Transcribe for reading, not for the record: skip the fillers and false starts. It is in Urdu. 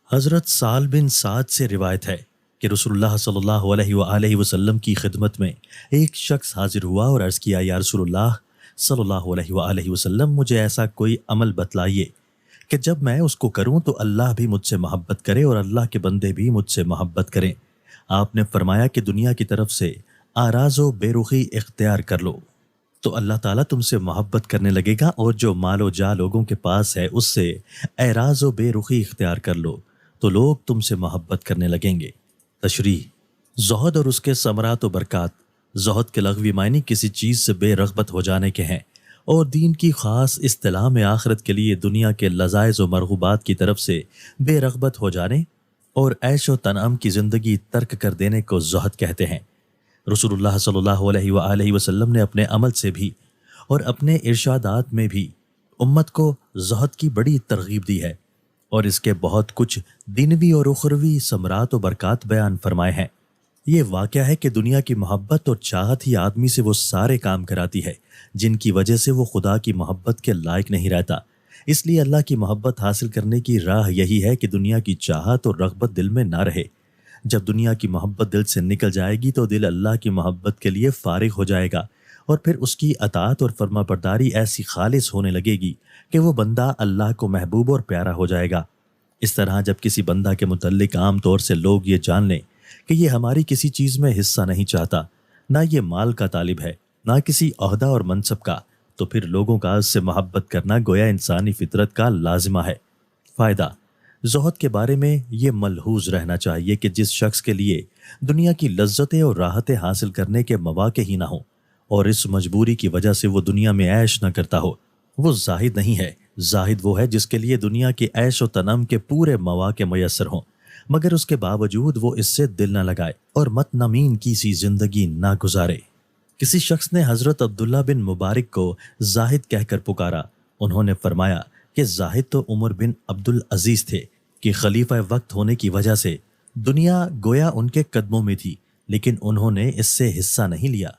حضرت سال بن سعد سے روایت ہے کہ رسول اللہ صلی اللہ علیہ وآلہ وسلم کی خدمت میں ایک شخص حاضر ہوا اور عرض کیا، یا رسول اللہ صلی اللہ علیہ وآلہ وسلم، مجھے ایسا کوئی عمل بتلائیے کہ جب میں اس کو کروں تو اللہ بھی مجھ سے محبت کرے اور اللہ کے بندے بھی مجھ سے محبت کریں۔ آپ نے فرمایا کہ دنیا کی طرف سے آراز و بے رخی اختیار کر لو تو اللہ تعالیٰ تم سے محبت کرنے لگے گا، اور جو مال و جا لوگوں کے پاس ہے اس سے اعراض و بے رخی اختیار کر لو تو لوگ تم سے محبت کرنے لگیں گے۔ تشریح: زہد اور اس کے ثمرات و برکات۔ زہد کے لغوی معنی کسی چیز سے بے رغبت ہو جانے کے ہیں، اور دین کی خاص اصطلاح میں آخرت کے لیے دنیا کے لذائذ و مرغوبات کی طرف سے بے رغبت ہو جانے اور عیش و تنعم کی زندگی ترک کر دینے کو زہد کہتے ہیں۔ رسول اللہ صلی اللہ علیہ وآلہ وسلم نے اپنے عمل سے بھی اور اپنے ارشادات میں بھی امت کو زہد کی بڑی ترغیب دی ہے، اور اس کے بہت کچھ دینوی اور اخروی ثمرات و برکات بیان فرمائے ہیں۔ یہ واقعہ ہے کہ دنیا کی محبت اور چاہت ہی آدمی سے وہ سارے کام کراتی ہے جن کی وجہ سے وہ خدا کی محبت کے لائق نہیں رہتا۔ اس لیے اللہ کی محبت حاصل کرنے کی راہ یہی ہے کہ دنیا کی چاہت اور رغبت دل میں نہ رہے۔ جب دنیا کی محبت دل سے نکل جائے گی تو دل اللہ کی محبت کے لیے فارغ ہو جائے گا، اور پھر اس کی اطاعت اور فرما برداری ایسی خالص ہونے لگے گی کہ وہ بندہ اللہ کو محبوب اور پیارا ہو جائے گا۔ اس طرح جب کسی بندہ کے متعلق عام طور سے لوگ یہ جان لیں کہ یہ ہماری کسی چیز میں حصہ نہیں چاہتا، نہ یہ مال کا طالب ہے، نہ کسی عہدہ اور منصب کا، تو پھر لوگوں کا اس سے محبت کرنا گویا انسانی فطرت کا لازمہ ہے۔ فائدہ: زہد کے بارے میں یہ ملحوظ رہنا چاہیے کہ جس شخص کے لیے دنیا کی لذتیں اور راحتیں حاصل کرنے کے مواقع ہی نہ ہوں، اور اس مجبوری کی وجہ سے وہ دنیا میں عیش نہ کرتا ہو، وہ زاہد نہیں ہے۔ زاہد وہ ہے جس کے لیے دنیا کے عیش و تنم کے پورے مواقع میسر ہوں، مگر اس کے باوجود وہ اس سے دل نہ لگائے اور مطمئن کی سی زندگی نہ گزارے۔ کسی شخص نے حضرت عبداللہ بن مبارک کو زاہد کہہ کر پکارا۔ انہوں نے فرمایا کہ زاہد تو عمر بن عبدالعزیز تھے کہ خلیفہ وقت ہونے کی وجہ سے دنیا گویا ان کے قدموں میں تھی، لیکن انہوں نے اس سے حصہ نہیں لیا۔